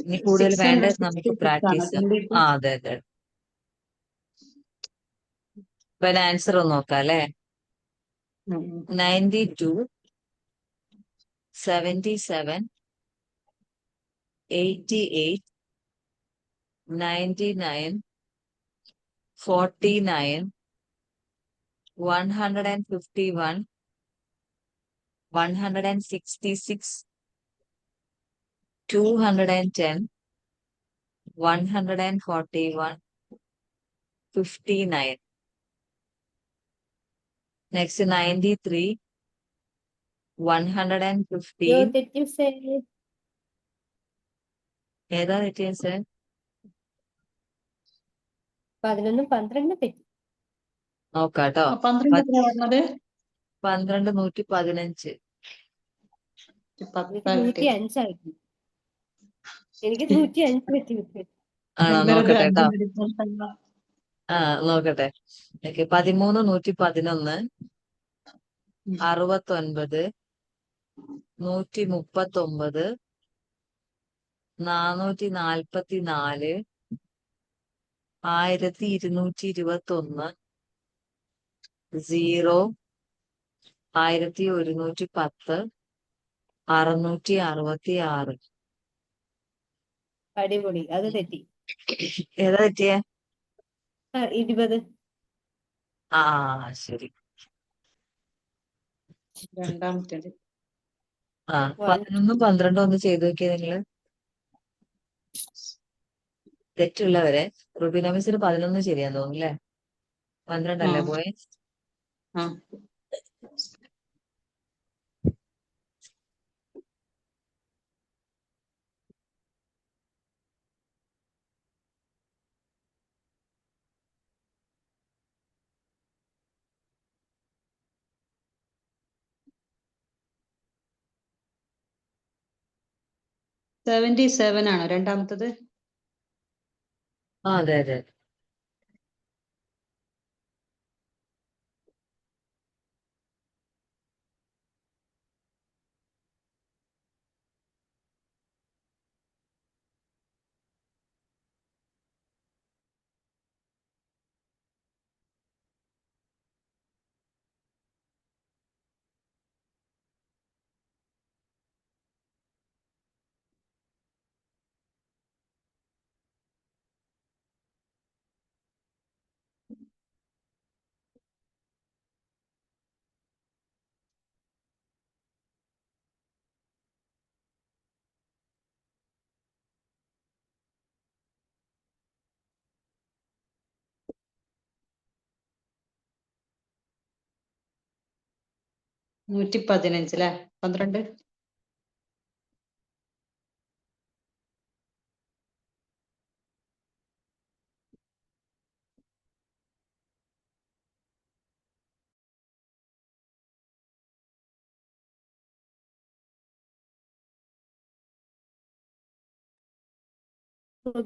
ഇനി കൂടുതൽ വേണ്ടത് നമുക്ക് 666 ആണ് പ്രാക്ടീസ്. 22. അതെ അതെ. ഇപ്പൊ ആൻസർ ഒന്ന് നോക്കാം അല്ലെ. 92, 77, 88, 99, 49, 151, 166, 210, 141, 59. Next 93, 115. തെറ്റി മിസ്സേ. ഏതാ തെറ്റിയത് സാർ? 11 12 തെറ്റി. നോക്കാട്ടോ. 12 എത്രയാ പറഞ്ഞത്? 12 115. എനിക്ക് 105 ആയിരുന്നു. എനിക്ക് 105 തെറ്റി മിസ്സേ. ആണോ? വെറുതെ നോക്കട്ടെ കേട്ടോ. 5 ഡിഫറൻസ് അല്ല. നോക്കട്ടെ. ഓക്കെ, 13 111, 69, 139, 444, 1221, 0, 1110, 666. അടിപൊളി, അത് തെറ്റി. ഏതാ തെറ്റിയേ? 20. ആ ശരി. രണ്ടാമത്തെ 11 12 ഒന്ന് ചെയ്ത് നോക്കിയേ നിങ്ങള്. തെറ്റുള്ളവരെ റുബീന മിസ്സിന് 11 ശരിയാന്ന് തോന്നുന്നു അല്ലേ? 12 അല്ലേ പോയെ? ആ 77 ആണോ രണ്ടാമത്തത്? അതെ അതെ. 115 അല്ലേ? 12.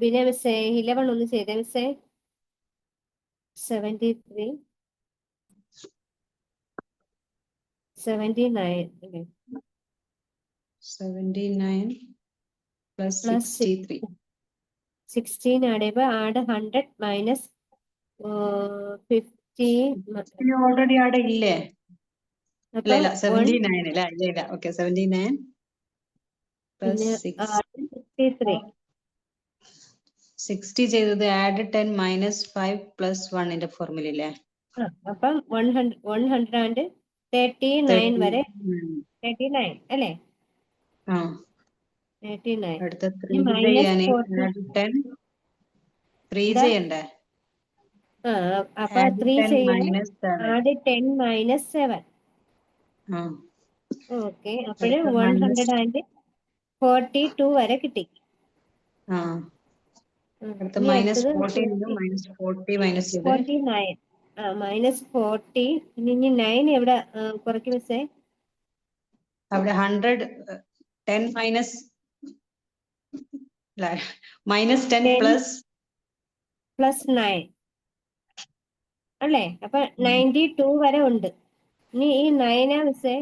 പിന്നെ മിസ്സേ 11 ഒന്ന് ചെയ്തേ മിസ്സേ. 73 79 അല്ലേ? 79 plus Plus 63. 16 ആഡ് ചെയ്യുമ്പോൾ ആഡ് 100 മൈനസ് 15 ഓൾറെഡി അവിടെ ഇല്ലേ? ഇല്ല അപ്പൊ ഇല്ല 1 79 ഇല്ല ഇല്ല ഇല്ല. ഓക്കെ 79 plus പിന്നെ 63 60 ചെയ്തത് ആഡ് 10 മൈനസ് 5 പ്ലസ് 1 ഫോർമുല ഇല്ലേ? അപ്പം 100 ആൻഡ് 39 വരെ 39 അല്ലേ? ആ 39 അടുത്ത ഇനി 3 മൈനസ് ചെയ്യാന് 40 ആഡ് 10 3 എന്താ? ചെയ്യണ്ടേ? അപ്പൊ ആഡ് 3 10 ചെയ്യുമ്പോൾ മൈനസ് 7. Add 10 minus 7. ആ ഓക്കെ, അപ്പോഴ് അടുത്ത 100 ആൻഡ് 42 വരെ കിട്ടി. ആ അടുത്ത ഇനി മൈനസ് അടുത്തത് 40 മൈനസ് 40 മൈനസ് ചെയ്ത് 49 മൈനസ് 40. ഇനി 9 എവിടെ കുറയ്ക്കും മിസ്സേ? അവിടെ 100 10 മൈനസ് മൈനസ് 10 10 പ്ലസ് പ്ലസ് 9 അല്ലേ? അപ്പൊ 92 വരെ ഉണ്ട്. ഇനി ഈ 9 മിസ്സേ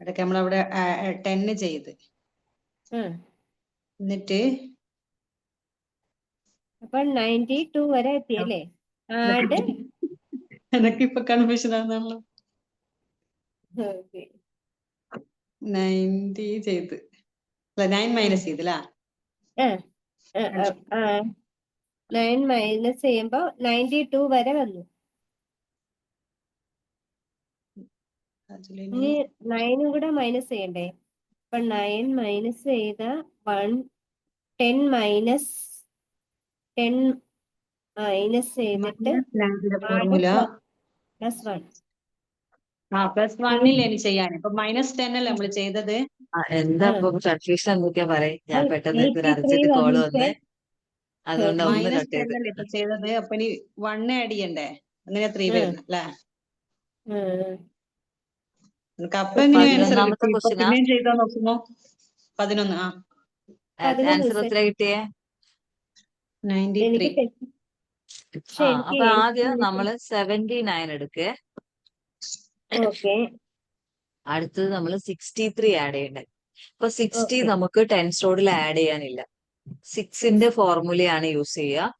അതൊക്കെ നമ്മളവിടെ 10 ചെയ്ത് എന്നിട്ട് അപ്പൊ 92 വരെ എത്തിയല്ലേ? ആഡ് അതൊക്കെ ഇപ്പൊ കൺഫ്യൂഷൻ ആണെന്നാണല്ലോ. 90 ചെയ്ത് 9 മൈനസ് ചെയ്തല്ല. 9 മൈനസ് ചെയ്യുമ്പോ 92 വരെ വന്നു. ഇനി 9 കൂടെ മൈനസ് ചെയ്യണ്ടേ? അപ്പൊ 9 മൈനസ് ചെയ്ത 10 മൈനസ് 10 മൈനസ് ചെയ്തിട്ട് ഫോർമുല പ്ലസ് 1. പ്ലസ് 1 ഇനി ചെയ്യാൻ ഇപ്പൊ മൈനസ് 10 അല്ലേ നമ്മൾ ചെയ്തത്. എന്താ ഇപ്പൊ കൺഫ്യൂഷൻ എന്തൊക്കെയാ പറയും? ഞാൻ പെട്ടെന്ന് ഒരു 83 അർജന്റ് കോള് വന്ന് അതുകൊണ്ട് ഒന്ന് മൈനസ് കട്ട് 10 ചെയ്ത്. അല്ലേ ഇപ്പൊ ചെയ്തത്. അപ്പൊ ഇനി 1 ആഡ് ചെയ്യണ്ടേ? അങ്ങനെ 3 വരുന്നു അല്ലേ? അപ്പൊ എങ്ങനെ ആൻസർ 11ാമത്തെ കിട്ടി? ഇപ്പൊ ക്വസ്റ്റിനാ പിന്നെയും ചെയ്താ നോക്കുമ്പോ 11. 11 ആൻസർ മിസ്സേ. എത്ര കിട്ടിയേ? 93. എനിക്ക് പക്ഷെ എനിക്ക് അപ്പൊ ആദ്യം നമ്മള് 79 എടുക്കേ. ഓക്കെ അടുത്തത് നമ്മൾ 63 ആഡ് ചെയ്യണ്ടേ. അപ്പൊ 60 ഓക്കെ നമുക്ക് ടെൻസോഡിൽ ആഡ് ചെയ്യാനില്ല. 6ന്റെ ഫോർമുലയാണ് യൂസ് ചെയ്യുക.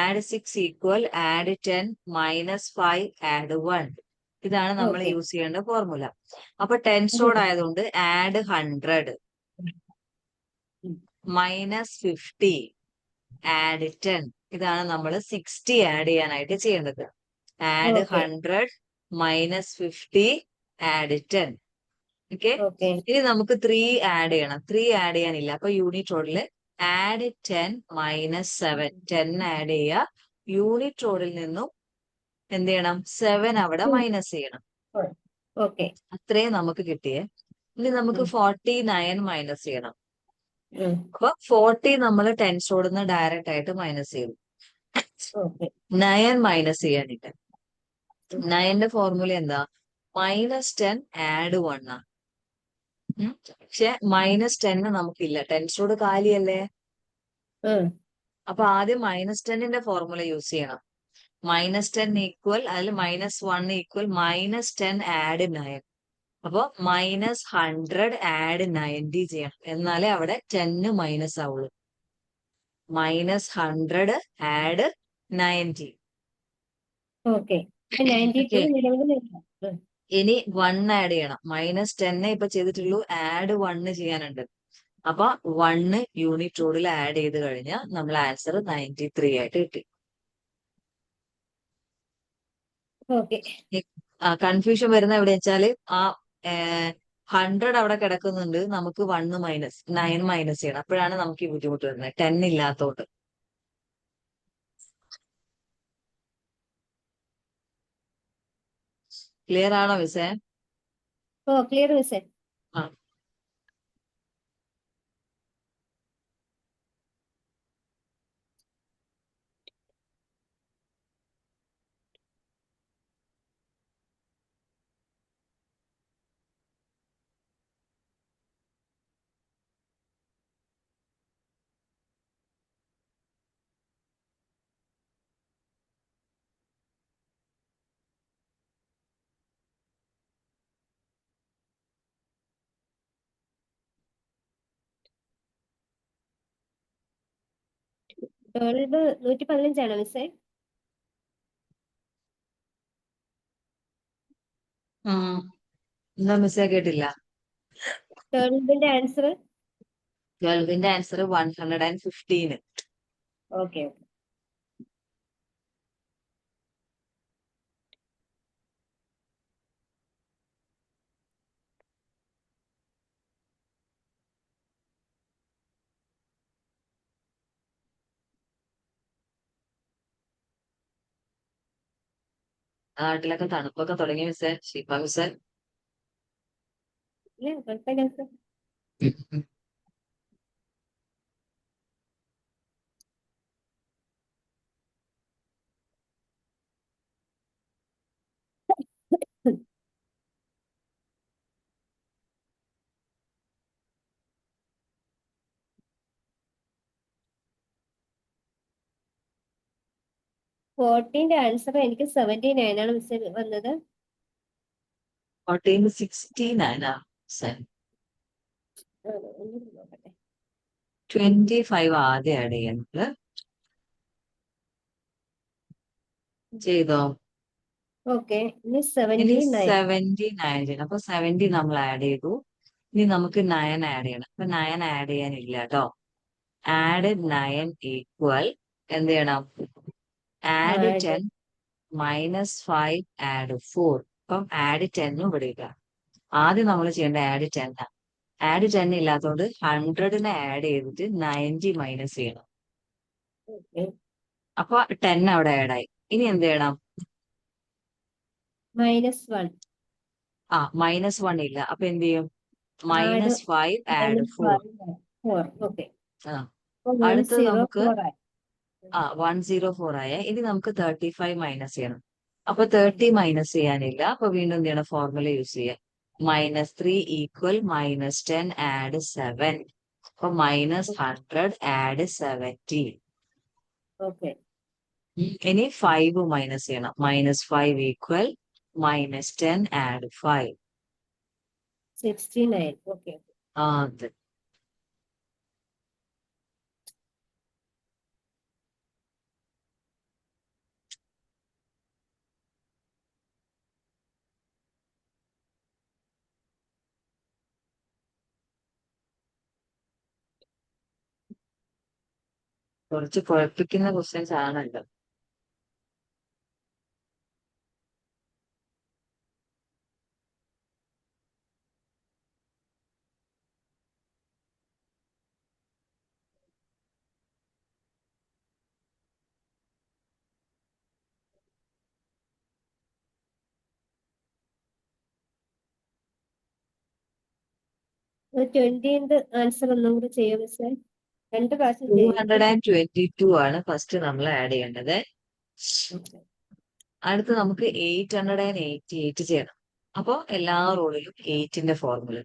Add 6 equal add 10 minus 5 add 1. ഇതാണ് നമ്മൾ ഓക്കെ യൂസ് ചെയ്യേണ്ട ഫോർമുല. അപ്പൊ ടെൻസോഡ് ആയതുകൊണ്ട് ആഡ് 100 മൈനസ് 50 ആഡ് 10. ഇതാണ് നമ്മൾ 60 ആഡ് ചെയ്യാനായിട്ട് ചെയ്യേണ്ടത്. Add okay 100 minus 50 add 10. Okay, okay ഇനി നമുക്ക് 3 ആഡ് ചെയ്യണം. 3 ആഡ് ചെയ്യാനില്ല. അപ്പൊ യൂണിറ്റ് റോഡില് ആഡ് 10 മൈനസ് 7. 10 ആഡ് ചെയ്യുക. യൂണിറ്റ് റോഡിൽ നിന്നും എന്ത് ചെയ്യണം? 7 അവിടെ മൈനസ് ചെയ്യണം. ഓക്കെ അത്രയും നമുക്ക് കിട്ടിയേ. ഇനി നമുക്ക് 49 മൈനസ് ചെയ്യണം. അപ്പൊ 40 നമ്മൾ ടെൻസോഡിൽ നിന്ന് ഡയറക്റ്റ് ആയിട്ട് മൈനസ് ചെയ്തു. ഓക്കെ 9 മൈനസ് ചെയ്യാനിട്ട് 9ന്റെ ഫോർമുല എന്താ? മൈനസ് 10 ആഡ് 1 ആണ്. പക്ഷെ മൈനസ് 10 നമുക്കില്ല. ടെൻസോഡ് കാലിയല്ലേ? അപ്പൊ ആദ്യം മൈനസ് 10ന്റെ ഫോർമുല യൂസ് ചെയ്യണം. മൈനസ് 10 ഈക്വൽ അതിൽ മൈനസ് 1 ഈക്വൽ മൈനസ് 10 ആഡ് 9. അപ്പൊ മൈനസ് 100 ആഡ് 90 ചെയ്യണം. എന്നാലേ അവിടെ 10 മൈനസ് ആവുള്ളൂ. Minus 100 add 90. ഓക്കെ 92 നിലവിൽ ഇനി 1 ആഡ് ചെയ്യണം. മൈനസ് 10 ഇപ്പൊ ചെയ്തിട്ടുള്ളൂ. ആഡ് 1 ചെയ്യാനുണ്ട്. അപ്പൊ 1 യൂണിറ്റ് റോഡിൽ ആഡ് ചെയ്ത് കഴിഞ്ഞാൽ നമ്മൾ ആൻസർ 93 ആയിട്ട് കിട്ടി. ഓക്കെ കൺഫ്യൂഷൻ വരുന്ന എവിടെ വെച്ചാല് ആ 100 അവിടെ കിടക്കുന്നുണ്ട്. നമുക്ക് 1 മൈനസ് 9 മൈനസ് ചെയ്യണം. അപ്പോഴാണ് നമുക്ക് ഈ ബുദ്ധിമുട്ട് വരുന്നത്. 10 ഇല്ലാത്തോണ്ട്. ക്ലിയർ ആണോ മിസ്സേ? ഓ ക്ലിയർ മിസ്സേ. ആ ട്വൽവ് 115 മിസ്സേ? ആ എന്താ മിസ്സേ കേട്ടില്ല? 12ന്റെ ആൻസർ? 12ന്റെ ആൻസർ 115. ഓക്കെ. നാട്ടിലൊക്കെ തണുപ്പൊക്കെ തുടങ്ങി മിസ്സേ, ഷീബ മിസ്സേ. ഇല്ല കുഴപ്പമില്ല മിസ്സേ. ഫോർട്ടീന്റെ ആൻസർ എനിക്ക് 79 ആണ് മിസ്സേ വന്നത്. 14 69 ആ മിസ്സേ. ഒന്ന് നോക്കട്ടെ. 25 ആദ്യം ആഡ് ചെയ്യുന്നത് ചെയ്തോ? ഓക്കെ. ഇനി ഇനി 79. 79 ചെയ്യണം. അപ്പൊ 70 നമ്മൾ ആഡ് ചെയ്തു. ഇനി നമുക്ക് 9 ആഡ് ചെയ്യണം. അപ്പൊ 9 ആഡ് ചെയ്യാനില്ല കേട്ടോ. ആഡ് 9 ഈക്വൽ എന്ത് ചെയ്യണം? Add 10 -5 add 4. അപ്പം ആഡ് 10 ഇവിടെ ഇല്ല. ആദ്യം നമ്മൾ ചെയ്യേണ്ട ആഡ് 10 ആണ്. ആഡ് 10 ഇല്ലാത്തതുകൊണ്ട് 100നെ ആഡ് ചെയ്തിട്ട് 90 മൈനസ് ചെയ്യണം. അപ്പൊ 10 അവിടെ ആഡ് ആയി. ഇനി എന്ത് ചെയ്യണം? -1. -1 ഇല്ല. അപ്പൊ എന്ത് ചെയ്യും? -5 ആഡ് 4. ഓക്കെ. ആ അപ്പൊ അടുത്തത് നമുക്ക് 104 ആയി. 104 ആയ. ഇനി നമുക്ക് 35 മൈനസ് ചെയ്യണം. അപ്പൊ 30 മൈനസ് ചെയ്യാനില്ല. അപ്പൊ വീണ്ടും എന്ത് ചെയ്യണം? ഫോർമുല യൂസ് ചെയ്യാം. -3 ഈക്വൽ -10 ആഡ് 7. അപ്പൊ -100 ആഡ് 70. ഓക്കെ. ഇനി 5 മൈനസ് ചെയ്യണം. -5 ഈക്വൽ -10 ആഡ് 5. 69. ഓക്കെ. അതെ. കുറച്ച് കുഴപ്പിക്കുന്ന ക്വസ്റ്റ്യൻസ് ആണല്ലോ. ഒരു 20ന്റെ ആൻസർ ഒന്നും കൂടി ചെയ്യാം മിസ്സേ. 2 പ്രാവശ്യം ചെയ്യും. 222 ആണ് ഫസ്റ്റ് നമ്മൾ ആഡ് ചെയ്യേണ്ടത്. അടുത്ത് നമുക്ക് 888 ചെയ്യണം. അപ്പൊ എല്ലാ റോളിലും 8ന്റെ formula.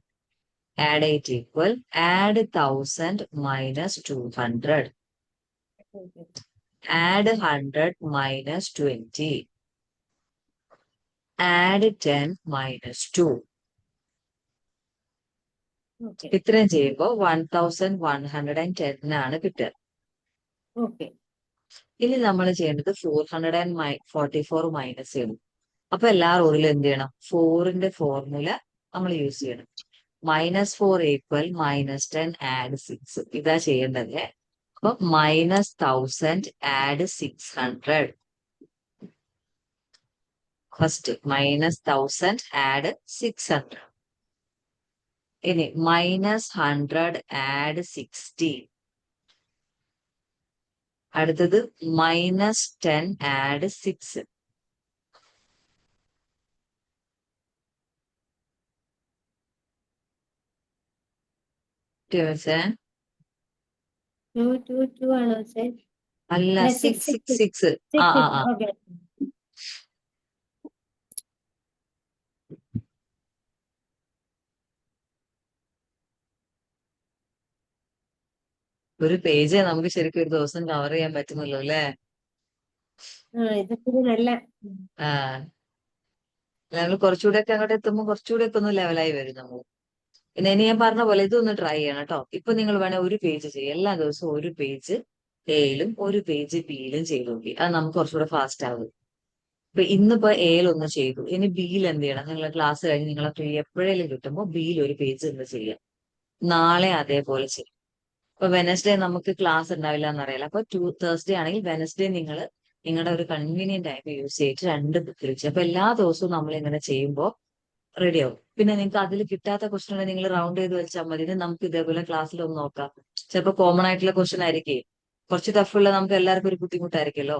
Add 8 equal add 1000 minus 200. Add 100 minus 20. Add 10 minus 2. Okay. ഇത്രയും ചെയ്യുമ്പോൾ 1110 ആണ് കിട്ടുക. ഓക്കെ. ഇനി നമ്മൾ ചെയ്യേണ്ടത് 444 മൈനസ് ചെയ്യണം. അപ്പൊ എല്ലാ റോളിലും എന്ത് ചെയ്യണം? 4ന്റെ ഫോർമുല നമ്മൾ യൂസ് ചെയ്യണം. -4 ഈക്വൽ -10 ആഡ് 6. ഇതാ ചെയ്യേണ്ടത്. അപ്പൊ -1000 ആഡ് 600. First -1000 add 600. ഇനി -100 ആഡ് 60. അടുത്തത് -10 ആഡ് 6. മിസ്സേ 2 ആണോ മിസ്സേ? അല്ല, അല്ല, 6 6 6 6 6. ആ ആ 6 ആ ഓക്കെ. ഒരു പേജ് നമുക്ക് ശരിക്കും ഒരു ദിവസം കവർ ചെയ്യാൻ പറ്റുന്നല്ലോ അല്ലേ? ഇതൊക്കെ നല്ല ആ, നമ്മൾ കുറച്ചുകൂടെ ഒക്കെ അങ്ങോട്ട് എത്തുമ്പോൾ കുറച്ചുകൂടെ ഒക്കെ ഒന്ന് ലെവലായി വരും നമ്മൾ. പിന്നെ ഇനി ഞാൻ പറഞ്ഞ പോലെ ഇതൊന്ന് ട്രൈ ചെയ്യണം കേട്ടോ. ഇപ്പൊ നിങ്ങൾ വേണേ ഒരു പേജ് ചെയ്യും, എല്ലാ ദിവസവും ഒരു പേജ് എയിലും ഒരു പേജ് ബിയിലും ചെയ്ത് നോക്കി. അത് നമുക്ക് കുറച്ചുകൂടെ ഫാസ്റ്റ് ആകും. ഇപ്പൊ ഇന്നിപ്പോ എയിൽ ഒന്ന് ചെയ്തു, ഇനി ബിയിൽ എന്ത് ചെയ്യണം? നിങ്ങളെ ക്ലാസ് കഴിഞ്ഞ് നിങ്ങളെ ഫ്രീ എപ്പോഴേലും കിട്ടുമ്പോൾ ബിയിൽ ഒരു പേജ് ഒന്ന് ചെയ്യാം. നാളെ അതേപോലെ ചെയ്യും. ഇപ്പൊ വെനസ്ഡേ നമുക്ക് ക്ലാസ് ഉണ്ടാവില്ല എന്നറിയാലോ. അപ്പൊ തേഴ്സ്ഡേ ആണെങ്കിൽ വെനസ്ഡേ നിങ്ങൾ നിങ്ങളുടെ ഒരു കൺവീനിയന്റ് ടൈം യൂസ് ചെയ്തിട്ട് 2 ബുക്കിൽ വെച്ച് അപ്പൊ എല്ലാ ദിവസവും നമ്മൾ ഇങ്ങനെ ചെയ്യുമ്പോൾ റെഡി ആവും. പിന്നെ നിങ്ങൾക്ക് അതിൽ കിട്ടാത്ത ക്വസ്റ്റൻ നിങ്ങൾ റൗണ്ട് ചെയ്ത് വെച്ചാൽ മതി. ഇത് നമുക്ക് ഇതേപോലെ ക്ലാസ്സിൽ ഒന്ന് നോക്കാം. ചിലപ്പോൾ കോമൺ ആയിട്ടുള്ള ക്വസ്റ്റൻ ആയിരിക്കും, കുറച്ച് ടഫുള്ള നമുക്ക് എല്ലാവർക്കും ഒരു ബുദ്ധിമുട്ടായിരിക്കുമല്ലോ.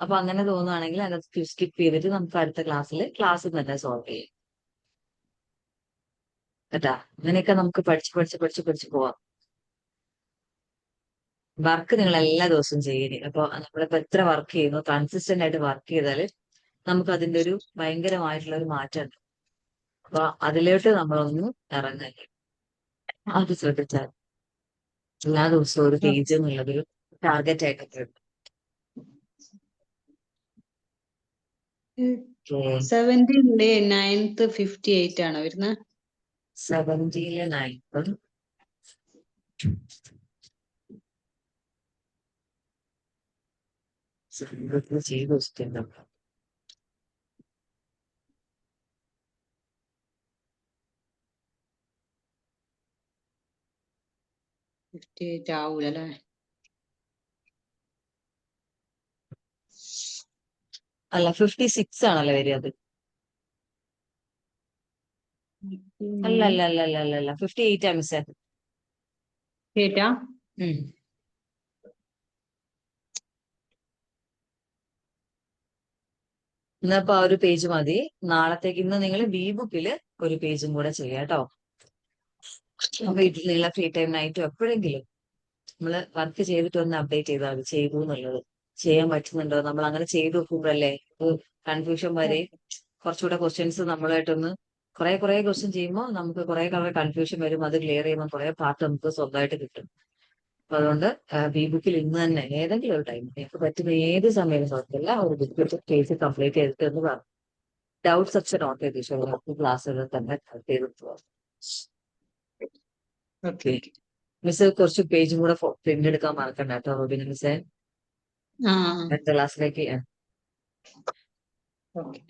അപ്പൊ അങ്ങനെ തോന്നുകയാണെങ്കിൽ അത് സ്കിപ്പ് ചെയ്തിട്ട് നമുക്ക് അടുത്ത ക്ലാസ്സിൽ തന്നെ സോൾവ് ചെയ്യാം കേട്ടാ. അങ്ങനെയൊക്കെ നമുക്ക് പഠിച്ച് പോവാം. വർക്ക് നിങ്ങൾ എല്ലാ ദിവസവും ചെയ്യണേ. അപ്പൊ നമ്മളിപ്പോ എത്ര വർക്ക് ചെയ്യുന്നു, കൺസിസ്റ്റന്റ് ആയിട്ട് വർക്ക് ചെയ്താൽ നമുക്ക് അതിന്റെ ഒരു ഭയങ്കരമായിട്ടുള്ള ഒരു മാറ്റം ഉണ്ട്. അപ്പൊ അതിലോട്ട് നമ്മളൊന്ന് ഇറങ്ങല്ലേ, അത് ശ്രദ്ധിച്ചാൽ എല്ലാ ദിവസവും ഒരു പേജ് എന്നുള്ളതൊരു ടാർഗറ്റ് ആയിട്ടൊക്കെ ഉണ്ട്. 17 9th 58 ആണ് വരുന്നത്. 17 9 ചെയ്ത് വെച്ചിട്ടുണ്ട്. 58 ആവൂല അല്ലേ? അല്ല, 56 ആണല്ലോ വരിക അത്. അല്ല 58 ആ മിസ്സേ. കേട്ടാ ഇന്നപ്പോ ആ ഒരു പേജ് മതി. നാളത്തേക്ക് ഇന്ന് നിങ്ങൾ ബി ബുക്കില് ഒരു പേജും കൂടെ ചെയ്യാം കേട്ടോ. അപ്പൊ വീട്ടിൽ നിങ്ങളെ ഫ്രീ ടൈം നൈറ്റും എപ്പോഴെങ്കിലും നമ്മള് വർക്ക് ചെയ്തിട്ട് ഒന്ന് അപ്ഡേറ്റ് ചെയ്താൽ മതി ചെയ്തു എന്നുള്ളത്. ചെയ്യാൻ പറ്റുന്നുണ്ടോ, നമ്മൾ അങ്ങനെ ചെയ്തു നോക്കുമ്പോഴല്ലേ കൺഫ്യൂഷൻ വരെ. കുറച്ചുകൂടെ ക്വസ്റ്റ്യൻസ് നമ്മളായിട്ടൊന്ന് കുറെ ക്വസ്റ്റ്യൻ ചെയ്യുമ്പോൾ നമുക്ക് കുറെ കൺഫ്യൂഷൻ വരും. അത് ക്ലിയർ ചെയ്യുമ്പോൾ കുറെ പാർട്ട് നമുക്ക് സ്വന്തമായിട്ട് കിട്ടും. അപ്പൊ അതുകൊണ്ട് ബി ബുക്കിൽ ഇന്ന് തന്നെ ഏതെങ്കിലും ഒരു ടൈം നിങ്ങൾക്ക് പറ്റുന്ന ഏത് സമയം കുഴപ്പമില്ല, ഒരു ബുക്ക് കേസ് കംപ്ലീറ്റ് ചെയ്തിട്ട് എന്ന് പറഞ്ഞു. ഡൗട്ട്സ് ഒക്കെ നോട്ട് ചെയ്തു നമുക്ക് ക്ലാസ്സുകൾ തന്നെ ചെയ്ത് പോവാം. ഓക്കെ മിസ്, കുറച്ച് പേജും കൂടെ പ്രിന്റ് എടുക്കാൻ മറക്കണ്ട കേട്ടോ റോബിൻ മിസ്സേ. ആ അടുത്ത ക്ലാസ്സിലേക്ക്. ഓക്കെ.